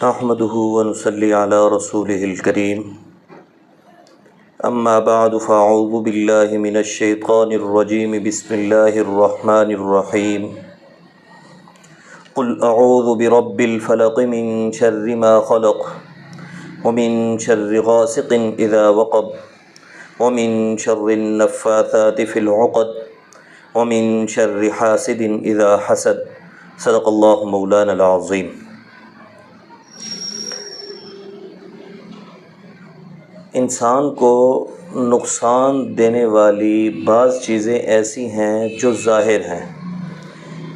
نحمده ونصلي على رسوله الكريم اما بعد فاعوذ بالله من الشيطان الرجيم بسم الله الرحمن الرحيم قل اعوذ برب الفلق من شر ما خلق ومن شر غاسق اذا وقب ومن شر النفاثات في العقد ومن شر حاسد اذا حسد صدق اللہ مولانا العظیم۔ انسان کو نقصان دینے والی بعض چیزیں ایسی ہیں جو ظاہر ہیں،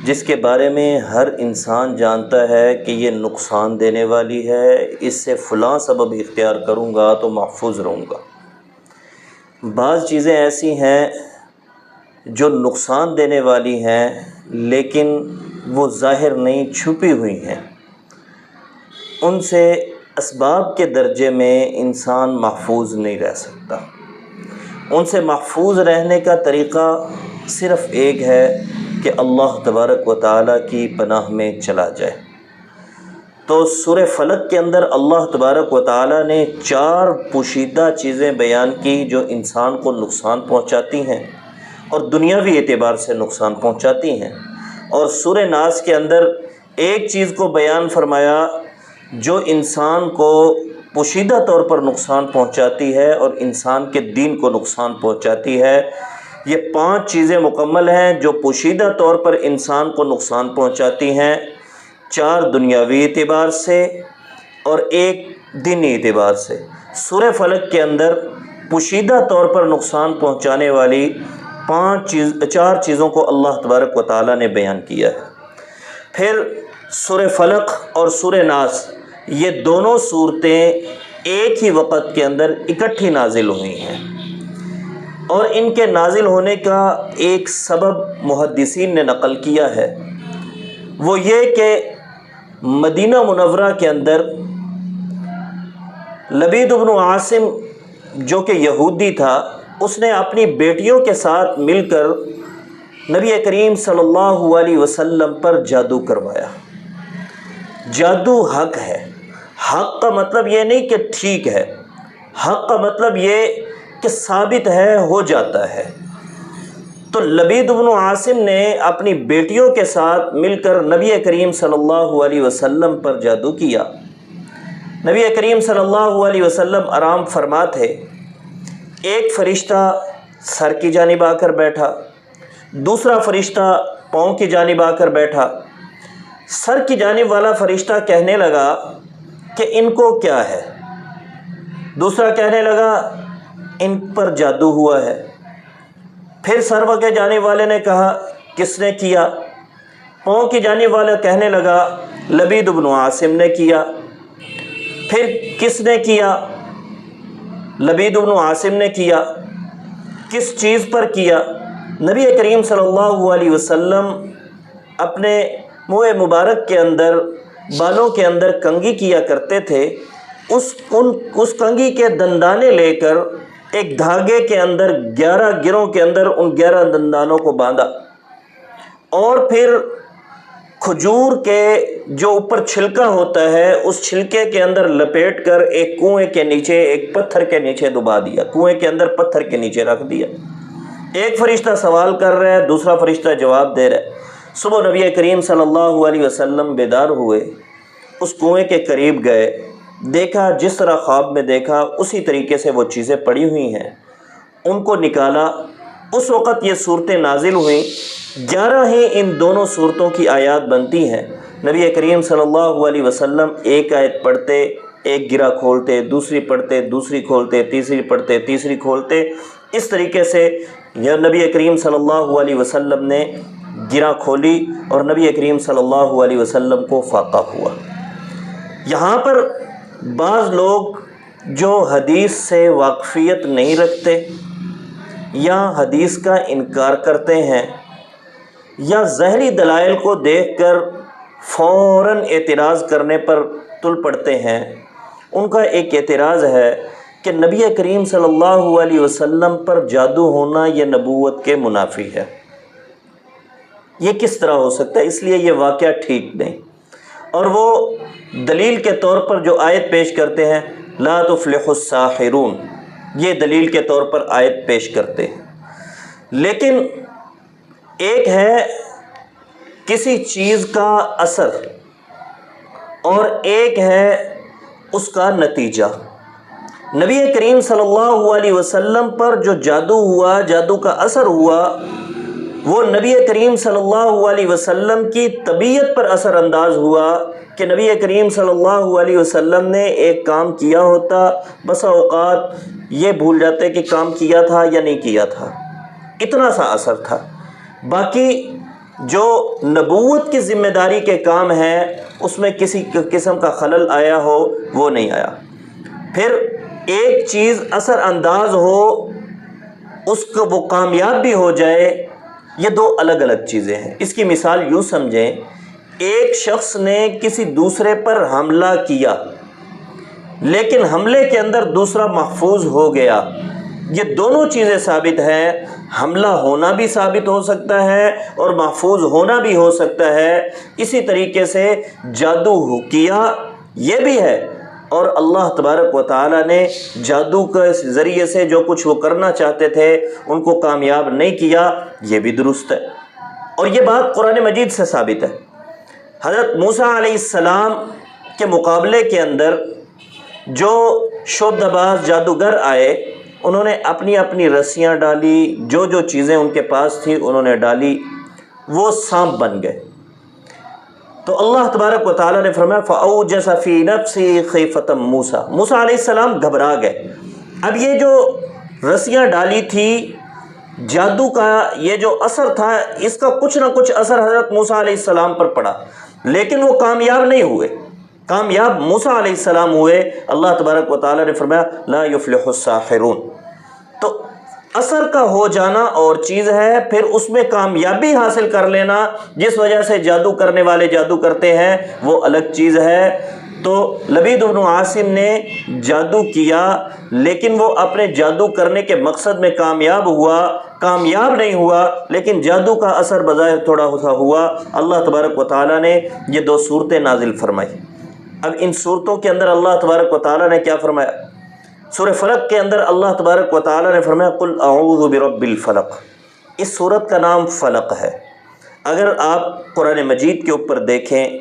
جس کے بارے میں ہر انسان جانتا ہے کہ یہ نقصان دینے والی ہے، اس سے فلاں سبب اختیار کروں گا تو محفوظ رہوں گا۔ بعض چیزیں ایسی ہیں جو نقصان دینے والی ہیں لیکن وہ ظاہر نہیں، چھپی ہوئی ہیں، ان سے اسباب کے درجے میں انسان محفوظ نہیں رہ سکتا۔ ان سے محفوظ رہنے کا طریقہ صرف ایک ہے کہ اللہ تبارک و تعالیٰ کی پناہ میں چلا جائے۔ تو سورہ فلق کے اندر اللہ تبارک و تعالیٰ نے 4 پوشیدہ چیزیں بیان کی جو انسان کو نقصان پہنچاتی ہیں اور دنیاوی اعتبار سے نقصان پہنچاتی ہیں، اور سورہ ناس کے اندر ایک چیز کو بیان فرمایا جو انسان کو پوشیدہ طور پر نقصان پہنچاتی ہے اور انسان کے دین کو نقصان پہنچاتی ہے۔ یہ 5 چیزیں مکمل ہیں جو پوشیدہ طور پر انسان کو نقصان پہنچاتی ہیں، 4 دنیاوی اعتبار سے اور 1 دینی اعتبار سے۔ سورہ فلق کے اندر پوشیدہ طور پر نقصان پہنچانے والی 4 چیزوں کو اللہ تبارک و تعالیٰ نے بیان کیا ہے۔ پھر سورہ فلق اور سورہ ناس، یہ دونوں صورتیں ایک ہی وقت کے اندر اکٹھی نازل ہوئی ہیں، اور ان کے نازل ہونے کا ایک سبب محدثین نے نقل کیا ہے، وہ یہ کہ مدینہ منورہ کے اندر لبید بن عاصم جو کہ یہودی تھا، اس نے اپنی بیٹیوں کے ساتھ مل کر نبی کریم صلی اللہ علیہ وسلم پر جادو کروایا۔ جادو حق ہے، حق کا مطلب یہ نہیں کہ ٹھیک ہے، حق کا مطلب یہ کہ ثابت ہے، ہو جاتا ہے۔ تو لبید بن عاصم نے اپنی بیٹیوں کے ساتھ مل کر نبی کریم صلی اللہ علیہ وسلم پر جادو کیا۔ نبی کریم صلی اللہ علیہ وسلم آرام فرما تھے، ایک فرشتہ سر کی جانب آ کر بیٹھا، دوسرا فرشتہ پاؤں کی جانب آ کر بیٹھا۔ سر کی جانب والا فرشتہ کہنے لگا کہ ان کو کیا ہے، دوسرا کہنے لگا ان پر جادو ہوا ہے۔ پھر سر کے جانب والے نے کہا کس نے کیا؟ پاؤں کی جانب والا کہنے لگا لبید بن عاصم نے کیا۔ پھر کس نے کیا؟ لبید بن عاصم نے کیا۔ کس چیز پر کیا؟ نبی کریم صلی اللہ علیہ وسلم اپنے منہ مبارک کے اندر، بالوں کے اندر کنگھی کیا کرتے تھے، اس کنگھی کے دندانے لے کر ایک دھاگے کے اندر 11 گروں کے اندر ان 11 دندانوں کو باندھا، اور پھر کھجور کے جو اوپر چھلکا ہوتا ہے اس چھلکے کے اندر لپیٹ کر ایک کنویں کے نیچے، ایک پتھر کے نیچے دبا دیا، کنویں کے اندر پتھر کے نیچے رکھ دیا۔ ایک فرشتہ سوال کر رہا ہے، دوسرا فرشتہ جواب دے رہا ہے۔ صبح نبی کریم صلی اللہ علیہ وسلم بیدار ہوئے، اس کنویں کے قریب گئے، دیکھا جس طرح خواب میں دیکھا اسی طریقے سے وہ چیزیں پڑی ہوئی ہیں، ان کو نکالا۔ اس وقت یہ صورتیں نازل ہوئیں، 11 ہی ان دونوں صورتوں کی آیات بنتی ہیں۔ نبی کریم صلی اللہ علیہ وسلم ایک آیت پڑھتے، ایک گرہ کھولتے، دوسری پڑھتے، دوسری کھولتے، تیسری پڑھتے، تیسری کھولتے۔ اس طریقے سے نبی کریم صلی اللہ علیہ وسلم نے گرہ کھولی اور نبی کریم صلی اللہ علیہ وسلم کو فاقہ ہوا۔ یہاں پر بعض لوگ جو حدیث سے واقفیت نہیں رکھتے یا حدیث کا انکار کرتے ہیں یا ظاہری دلائل کو دیکھ کر فوراً اعتراض کرنے پر تل پڑتے ہیں، ان کا ایک اعتراض ہے کہ نبی کریم صلی اللہ علیہ وسلم پر جادو ہونا یہ نبوت کے منافی ہے۔ یہ کس طرح ہو سکتا ہے؟ اس لیے یہ واقعہ ٹھیک نہیں۔ اور وہ دلیل کے طور پر جو آیت پیش کرتے ہیں لا تفلح الساحرون، یہ دلیل کے طور پر آیت پیش کرتے ہیں۔ لیکن ایک ہے کسی چیز کا اثر اور ایک ہے اس کا نتیجہ۔ نبی کریم صلی اللہ علیہ وسلم پر جو جادو ہوا، جادو کا اثر ہوا، وہ نبی کریم صلی اللہ علیہ وسلم کی طبیعت پر اثر انداز ہوا کہ نبی کریم صلی اللہ علیہ وسلم نے ایک کام کیا ہوتا، بسا اوقات یہ بھول جاتے کہ کام کیا تھا یا نہیں کیا تھا، اتنا سا اثر تھا۔ باقی جو نبوت کی ذمہ داری کے کام ہیں اس میں کسی قسم کا خلل آیا ہو وہ نہیں آیا۔ پھر ایک چیز اثر انداز ہو، اس کو وہ کامیاب بھی ہو جائے، یہ دو الگ الگ چیزیں ہیں۔ اس کی مثال یوں سمجھیں، ایک شخص نے کسی دوسرے پر حملہ کیا لیکن حملے کے اندر دوسرا محفوظ ہو گیا، یہ دونوں چیزیں ثابت ہیں۔ حملہ ہونا بھی ثابت ہو سکتا ہے اور محفوظ ہونا بھی ہو سکتا ہے۔ اسی طریقے سے جادو کیا یہ بھی ہے، اور اللہ تبارک و تعالیٰ نے جادو کے ذریعے سے جو کچھ وہ کرنا چاہتے تھے ان کو کامیاب نہیں کیا، یہ بھی درست ہے۔ اور یہ بات قرآن مجید سے ثابت ہے۔ حضرت موسیٰ علیہ السلام کے مقابلے کے اندر جو شعبدہ‌باز جادوگر آئے، انہوں نے اپنی اپنی رسیاں ڈالی، جو جو چیزیں ان کے پاس تھی انہوں نے ڈالی، وہ سانپ بن گئے۔ تو اللہ تبارک و تعالیٰ نے فرمایا فَأَوْجَسَ فِي نَفْسِهِ خِيفَةً موسیٰ، موسیٰ علیہ السلام گھبرا گئے۔ اب یہ جو رسیاں ڈالی تھی، جادو کا یہ جو اثر تھا، اس کا کچھ نہ کچھ اثر حضرت موسیٰ علیہ السلام پر پڑا، لیکن وہ کامیاب نہیں ہوئے۔ کامیاب موسیٰ علیہ السلام ہوئے۔ اللہ تبارک و تعالیٰ نے فرمایا لا يفلح الساحرون۔ تو اثر کا ہو جانا اور چیز ہے، پھر اس میں کامیابی حاصل کر لینا جس وجہ سے جادو کرنے والے جادو کرتے ہیں، وہ الگ چیز ہے۔ تو لبید بن عاصم نے جادو کیا لیکن وہ اپنے جادو کرنے کے مقصد میں کامیاب ہوا، کامیاب نہیں ہوا، لیکن جادو کا اثر بظاہر تھوڑا سا ہوا۔ اللہ تبارک و تعالیٰ نے یہ دو صورتیں نازل فرمائی۔ اب ان صورتوں کے اندر اللہ تبارک و تعالیٰ نے کیا فرمایا؟ سورہ فلق کے اندر اللہ تبارک و تعالیٰ نے فرمایا قل اعوذ برب الفلق۔ اس صورت کا نام فلق ہے۔ اگر آپ قرآن مجید کے اوپر دیکھیں،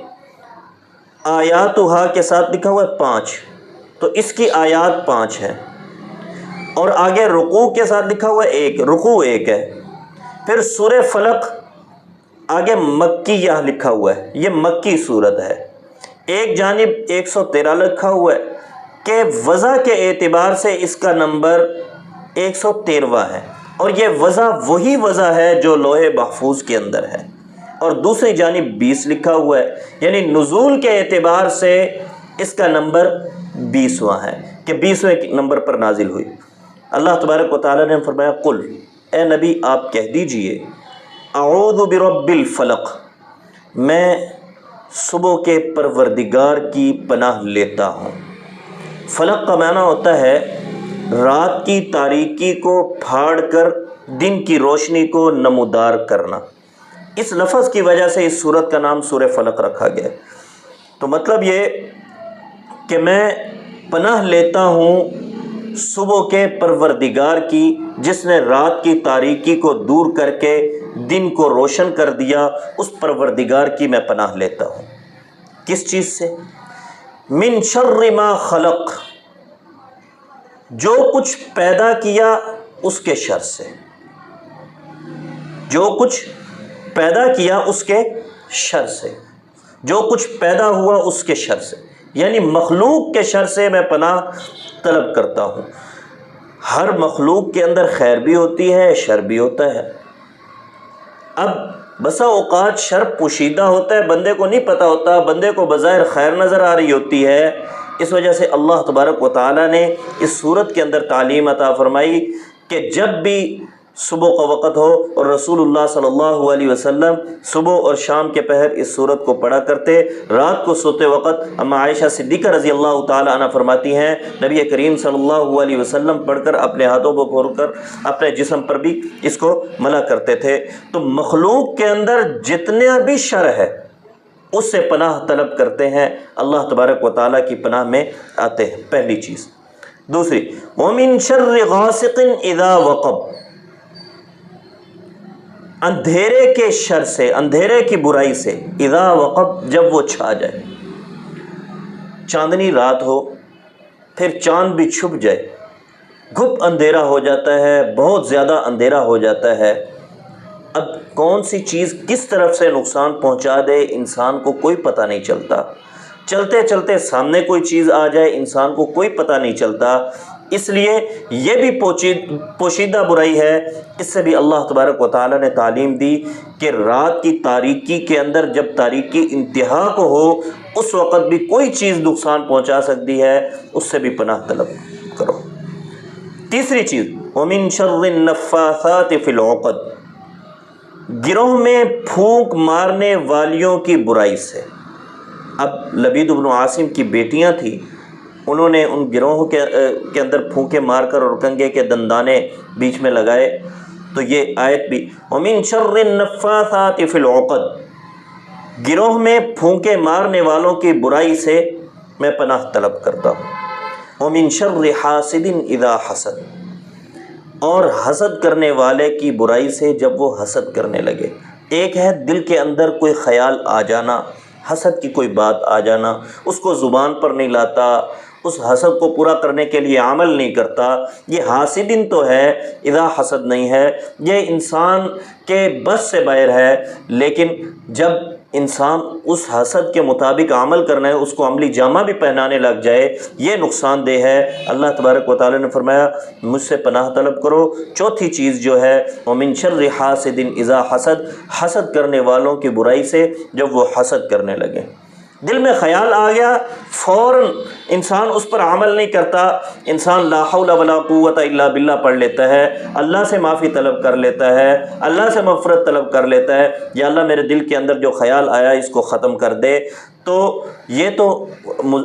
آیاتہا کے ساتھ لکھا ہوا ہے 5، تو اس کی آیات 5 ہیں، اور آگے رکوع کے ساتھ لکھا ہوا ہے 1، رکوع 1 ہے۔ پھر سورہ فلق آگے مکیہ لکھا ہوا ہے، یہ مکی صورت ہے۔ ایک جانب 113 لکھا ہوا ہے کہ وضع کے اعتبار سے اس کا نمبر 113واں ہے، اور یہ وضع وہی وضع ہے جو لوح محفوظ کے اندر ہے۔ اور دوسری جانب 20 لکھا ہوا ہے، یعنی نزول کے اعتبار سے اس کا نمبر 20واں ہے کہ 20ویں نمبر پر نازل ہوئی۔ اللہ تبارک و تعالیٰ نے فرمایا قل، اے نبی آپ کہہ دیجئے اعوذ برب الفلق، میں صبح کے پروردگار کی پناہ لیتا ہوں۔ فلق کا معنی ہوتا ہے رات کی تاریکی کو پھاڑ کر دن کی روشنی کو نمودار کرنا۔ اس لفظ کی وجہ سے اس سورت کا نام سورہ فلق رکھا گیا۔ تو مطلب یہ کہ میں پناہ لیتا ہوں صبح کے پروردگار کی، جس نے رات کی تاریکی کو دور کر کے دن کو روشن کر دیا، اس پروردگار کی میں پناہ لیتا ہوں۔ کس چیز سے؟ من شر ما خلق، جو کچھ پیدا کیا اس کے شر سے، جو کچھ پیدا کیا اس کے شر سے، جو کچھ پیدا ہوا اس کے شر سے، یعنی مخلوق کے شر سے میں پناہ طلب کرتا ہوں۔ ہر مخلوق کے اندر خیر بھی ہوتی ہے، شر بھی ہوتا ہے۔ اب بسا اوقات شر پوشیدہ ہوتا ہے، بندے کو نہیں پتہ ہوتا، بندے کو بظاہر خیر نظر آ رہی ہوتی ہے۔ اس وجہ سے اللہ تبارک و تعالیٰ نے اس صورت کے اندر تعلیم عطا فرمائی کہ جب بھی صبح کا وقت ہو، اور رسول اللہ صلی اللہ علیہ وسلم صبح اور شام کے پہر اس صورت کو پڑھا کرتے۔ رات کو سوتے وقت اما عائشہ صدیقہ رضی اللہ تعالی عنہ فرماتی ہیں نبی کریم صلی اللہ علیہ وسلم پڑھ کر اپنے ہاتھوں کو پھوڑ کر اپنے جسم پر بھی اس کو ملا کرتے تھے۔ تو مخلوق کے اندر جتنا بھی شر ہے اس سے پناہ طلب کرتے ہیں، اللہ تبارک و تعالیٰ کی پناہ میں آتے ہیں، پہلی چیز۔ دوسری، وَمِن شَرِّ غَاسِقٍ اِذَا وَقَبَ، اندھیرے کے شر سے، اندھیرے کی برائی سے، اذا وقب، جب وہ چھا جائے۔ چاندنی رات ہو، پھر چاند بھی چھپ جائے، گھپ اندھیرا ہو جاتا ہے، بہت زیادہ اندھیرا ہو جاتا ہے۔ اب کون سی چیز کس طرف سے نقصان پہنچا دے انسان کو کوئی پتہ نہیں چلتا، چلتے چلتے سامنے کوئی چیز آ جائے انسان کو کوئی پتہ نہیں چلتا۔ اس لیے یہ بھی پوشیدہ برائی ہے۔ اس سے بھی اللہ تبارک و تعالیٰ نے تعلیم دی کہ رات کی تاریکی کے اندر، جب تاریکی انتہا کو ہو، اس وقت بھی کوئی چیز نقصان پہنچا سکتی ہے، اس سے بھی پناہ طلب کرو۔ تیسری چیز، وَمِن شَرِّ النَّفَّاثَاتِ فِي الْعُقَدِ، گروہ میں پھونک مارنے والیوں کی برائی سے۔ اب لبید بن عاصم کی بیٹیاں تھیں، انہوں نے ان گروہوں کے اندر پھونکے مار کر اور کنگے کے دندانے بیچ میں لگائے، تو یہ آیت بھی وَمِن شَرِّ النَّفَّاثَاتِ فِي الْعُقَدِ، گروہ میں پھونکے مارنے والوں کی برائی سے میں پناہ طلب کرتا ہوں۔ وَمِن شَرِّ حَاسِدٍ اِذَا حَسَدَ، اور حسد کرنے والے کی برائی سے جب وہ حسد کرنے لگے۔ ایک ہے دل کے اندر کوئی خیال آ جانا، حسد کی کوئی بات آ جانا، اس کو زبان پر نہیں لاتا، اس حسد کو پورا کرنے کے لیے عمل نہیں کرتا، یہ حاسدن تو ہے، اذا حسد نہیں ہے، یہ انسان کے بس سے باہر ہے۔ لیکن جب انسان اس حسد کے مطابق عمل کرنا ہے، اس کو عملی جامہ بھی پہنانے لگ جائے، یہ نقصان دہ ہے۔ اللہ تبارک و تعالیٰ نے فرمایا مجھ سے پناہ طلب کرو۔ چوتھی چیز جو ہے وَمِن شَرِّ حَاسِدٍ اِذَا حَسَدَ، حسد کرنے والوں کی برائی سے جب وہ حسد کرنے لگے۔ دل میں خیال آ گیا، فوراً انسان اس پر عمل نہیں کرتا، انسان لا حول ولا قوت الا باللہ پڑھ لیتا ہے، اللہ سے معافی طلب کر لیتا ہے، اللہ سے مغفرت طلب کر لیتا ہے، یا اللہ میرے دل کے اندر جو خیال آیا اس کو ختم کر دے، تو یہ تو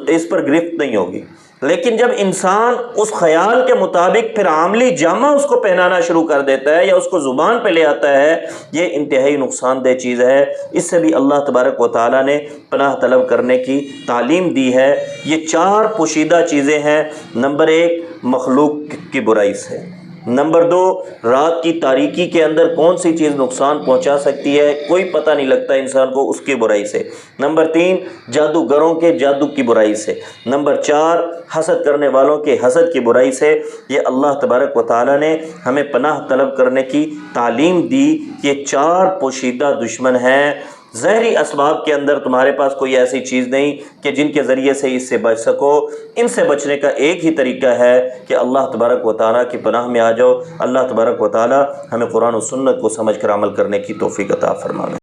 اس پر گرفت نہیں ہوگی۔ لیکن جب انسان اس خیال کے مطابق پھر عملی جامہ اس کو پہنانا شروع کر دیتا ہے یا اس کو زبان پہ لے آتا ہے، یہ انتہائی نقصان دہ چیز ہے۔ اس سے بھی اللہ تبارک و تعالیٰ نے پناہ طلب کرنے کی تعلیم دی ہے۔ یہ چار پوشیدہ چیزیں ہیں۔ نمبر ایک، مخلوق کی برائی سے۔ نمبر دو، رات کی تاریکی کے اندر کون سی چیز نقصان پہنچا سکتی ہے، کوئی پتہ نہیں لگتا انسان کو، اس کی برائی سے۔ نمبر تین، جادوگروں کے جادو کی برائی سے۔ نمبر چار، حسد کرنے والوں کے حسد کی برائی سے۔ یہ اللہ تبارک و تعالیٰ نے ہمیں پناہ طلب کرنے کی تعلیم دی۔ یہ چار پوشیدہ دشمن ہیں۔ ظاہری اسباب کے اندر تمہارے پاس کوئی ایسی چیز نہیں کہ جن کے ذریعے سے اس سے بچ سکو۔ ان سے بچنے کا ایک ہی طریقہ ہے کہ اللہ تبارک و تعالیٰ کی پناہ میں آ جاؤ۔ اللہ تبارک و تعالیٰ ہمیں قرآن و سنت کو سمجھ کر عمل کرنے کی توفیق عطا فرمائے۔